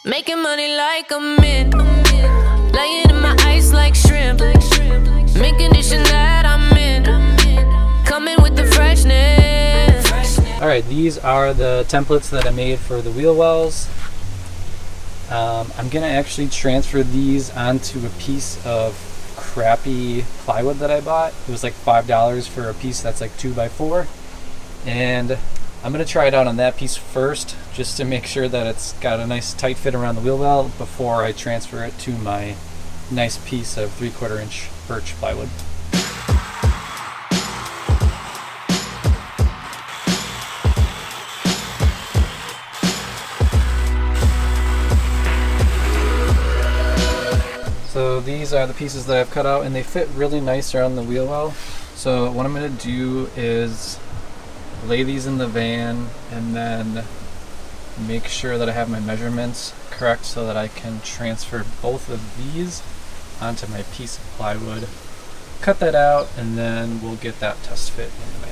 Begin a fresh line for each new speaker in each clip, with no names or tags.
Making money like a mint, laying in my ice like shrimp. Mint condition that I'm in, coming with the freshness.
Alright, these are the templates that I made for the wheel wells. I'm gonna actually transfer these onto a piece of crappy plywood that I bought. It was like $5 for a piece that's like 2x4, and I'm gonna try it out on that piece first, just to make sure that it's got a nice tight fit around the wheel well before I transfer it to my nice piece of 3/4 inch birch plywood. So these are the pieces that I've cut out, and they fit really nice around the wheel well. So what I'm going to do is lay these in the van and then make sure that I have my measurements correct so that I can transfer both of these onto my piece of plywood, cut that out, and then we'll get that test fit in the van.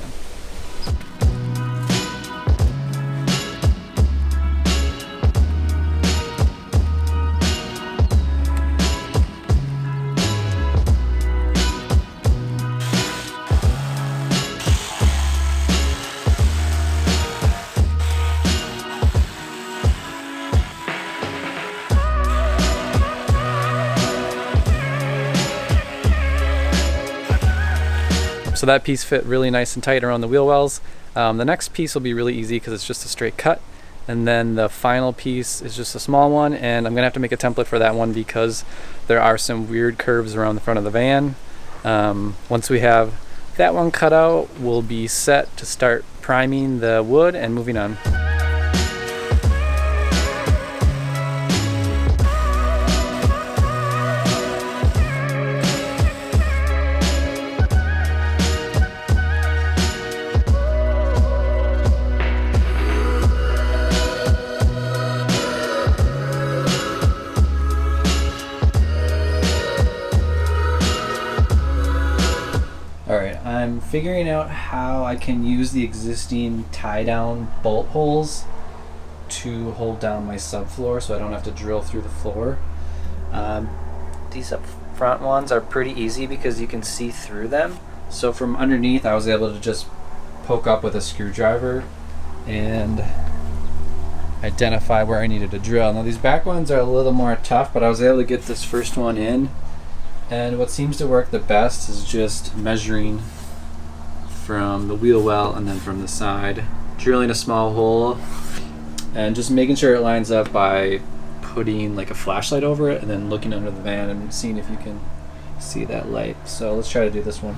So that piece fit really nice and tight around the wheel wells. The next piece will be really easy because it's just a straight cut. And then the final piece is just a small one, and I'm gonna have to make a template for that one because there are some weird curves around the front of the van. Once we have that one cut out, we'll be set to start priming the wood and moving on. Alright, I'm figuring out how I can use the existing tie-down bolt holes to hold down my subfloor so I don't have to drill through the floor. These up front ones are pretty easy because you can see through them. So from underneath I was able to just poke up with a screwdriver and identify where I needed to drill. Now these back ones are a little more tough, but I was able to get this first one in. And what seems to work the best is just measuring from the wheel well and then from the side, drilling a small hole, and just making sure it lines up by putting like a flashlight over it and then looking under the van and seeing if you can see that light. So let's try to do this one.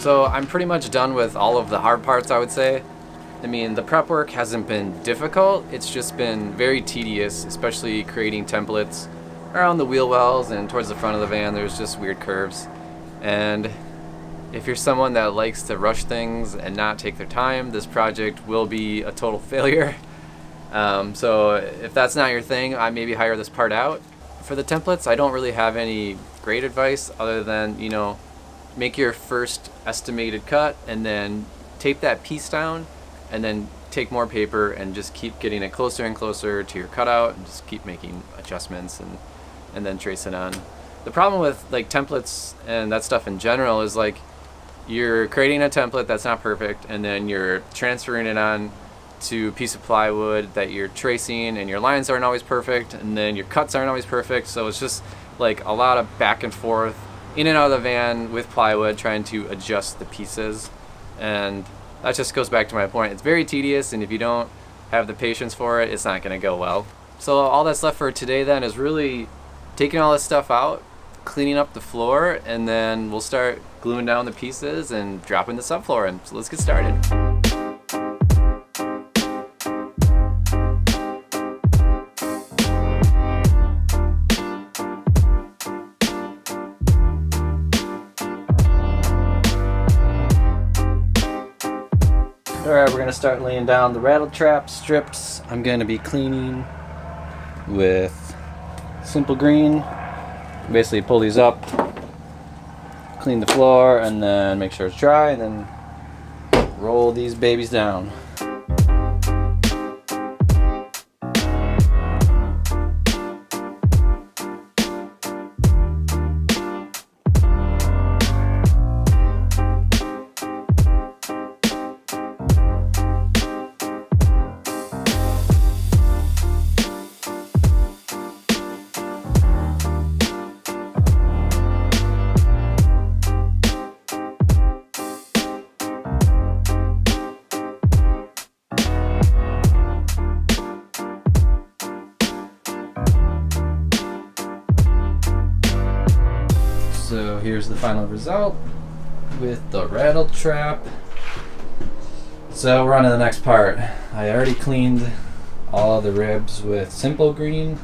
So I'm pretty much done with all of the hard parts, I would say. I mean, the prep work hasn't been difficult, it's just been very tedious, especially creating templates around the wheel wells and towards the front of the van. There's just weird curves. And if you're someone that likes to rush things and not take their time, this project will be a total failure. So if that's not your thing, I maybe hire this part out. For the templates, I don't really have any great advice other than, you know, make your first estimated cut and then tape that piece down and then take more paper and just keep getting it closer and closer to your cutout and just keep making adjustments and then trace it on. The problem with like templates and that stuff in general is like you're creating a template that's not perfect and then you're transferring it on to a piece of plywood that you're tracing, and your lines aren't always perfect and then your cuts aren't always perfect, so it's just like a lot of back and forth in and out of the van with plywood trying to adjust the pieces, and that just goes back to my point. It's very tedious, and if you don't have the patience for it, it's not going to go well. So all that's left for today then is really taking all this stuff out, cleaning up the floor, and then we'll start gluing down the pieces and dropping the subfloor in. So let's get started. Alright, we're gonna start laying down the rattle trap strips. I'm gonna be cleaning with simple green. Basically pull these up, clean the floor, and then make sure it's dry, and then roll these babies down. So here's the final result with the rattle trap. So we're on to the next part. I already cleaned all of the ribs with simple green,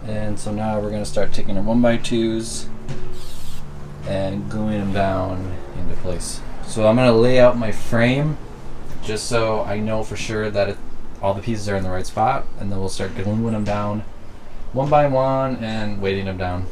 and so now we're going to start taking our 1x2s and gluing them down into place. So I'm going to lay out my frame just so I know for sure that all the pieces are in the right spot, and then we'll start gluing them down one by one and weighting them down.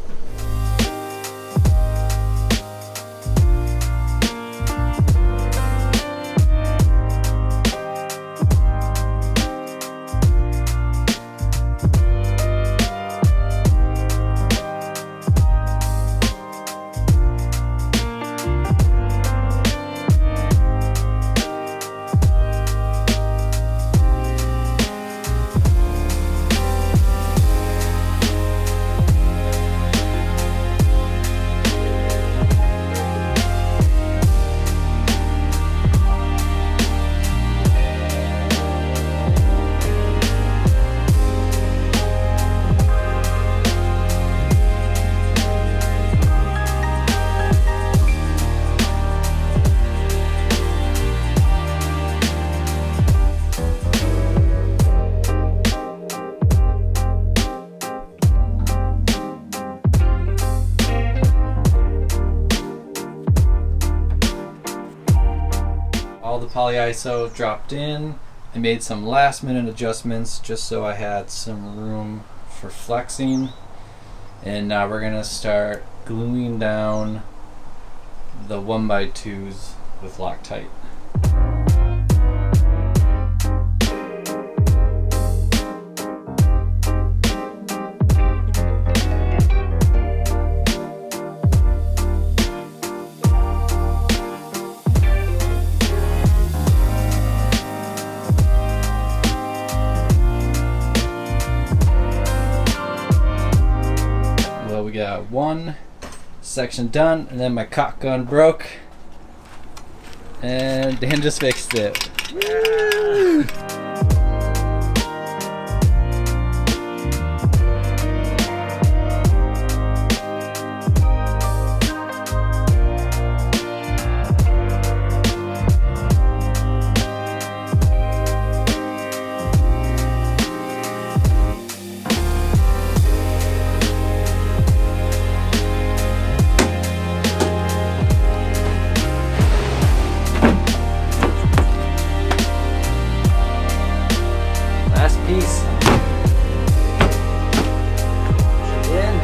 All the Polyiso dropped in. I made some last minute adjustments just so I had some room for flexing. And now we're gonna start gluing down the 1x2s with Loctite. We got one section done, and then my caulk gun broke, and Dan just fixed it. Woo! Piece. In.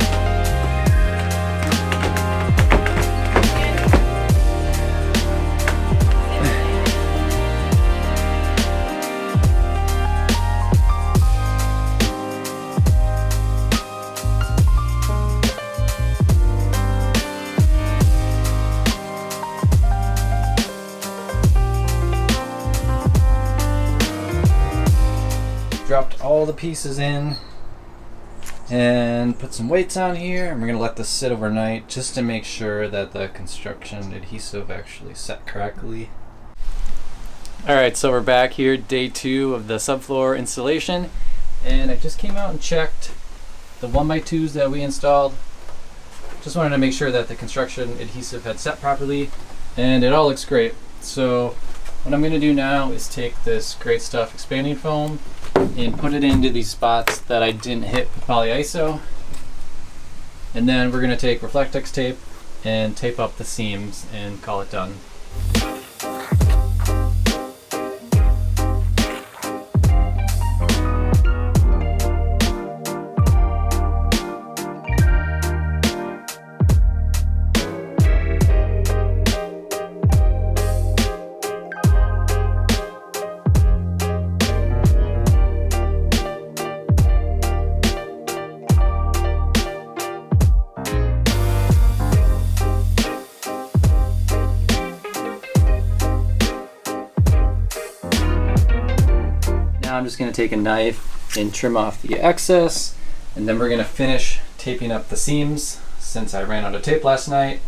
Dropped all the pieces in and put some weights on here, and we're going to let this sit overnight just to make sure that the construction adhesive actually set correctly. Alright, so we're back here, day 2 of the subfloor installation, and I just came out and checked the 1x2s that we installed. Just wanted to make sure that the construction adhesive had set properly, and it all looks great. So what I'm going to do now is take this Great Stuff expanding foam and put it into these spots that I didn't hit with Polyiso. And then we're going to take Reflectex tape and tape up the seams and call it done. Now I'm just going to take a knife and trim off the excess, and then we're going to finish taping up the seams since I ran out of tape last night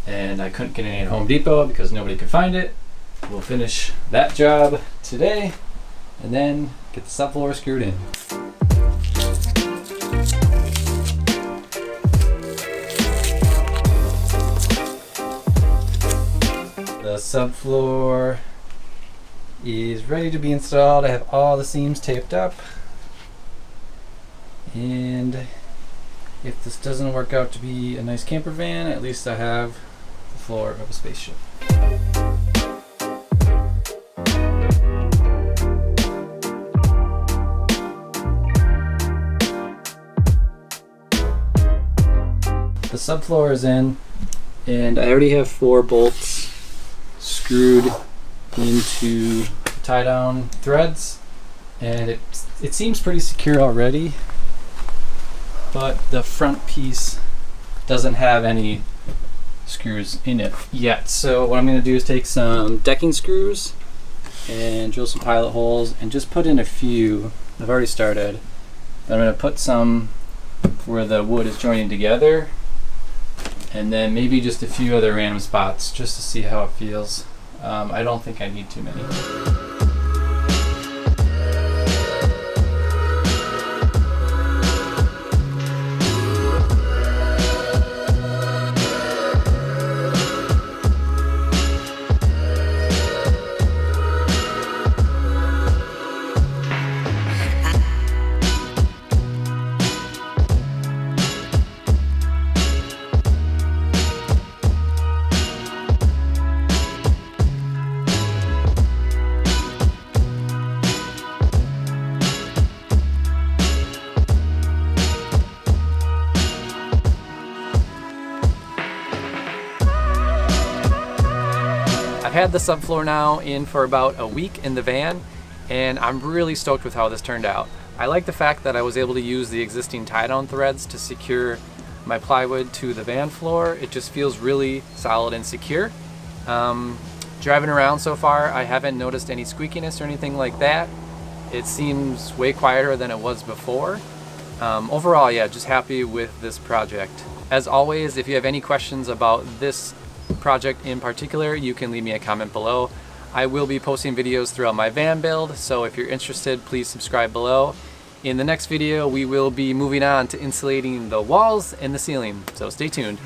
and I couldn't get any at Home Depot because nobody could find it. We'll finish that job today and then get the subfloor screwed in. The subfloor is ready to be installed. I have all the seams taped up, and if this doesn't work out to be a nice camper van, at least I have the floor of a spaceship. The subfloor is in, and I already have 4 bolts screwed into tie down threads, and it seems pretty secure already, but the front piece doesn't have any screws in it yet. So what I'm going to do is take some decking screws and drill some pilot holes and just put in a few. I've already started, but I'm going to put some where the wood is joining together, and then maybe just a few other random spots just to see how it feels. I don't think I need too many. I've had the subfloor now in for about a week in the van, and I'm really stoked with how this turned out. I like the fact that I was able to use the existing tie-down threads to secure my plywood to the van floor. It just feels really solid and secure. Driving around so far, I haven't noticed any squeakiness or anything like that. It seems way quieter than it was before. Overall, yeah, just happy with this project. As always, if you have any questions about this project in particular, you can leave me a comment below. I will be posting videos throughout my van build, so if you're interested, please subscribe below. In the next video, we will be moving on to insulating the walls and the ceiling, so stay tuned.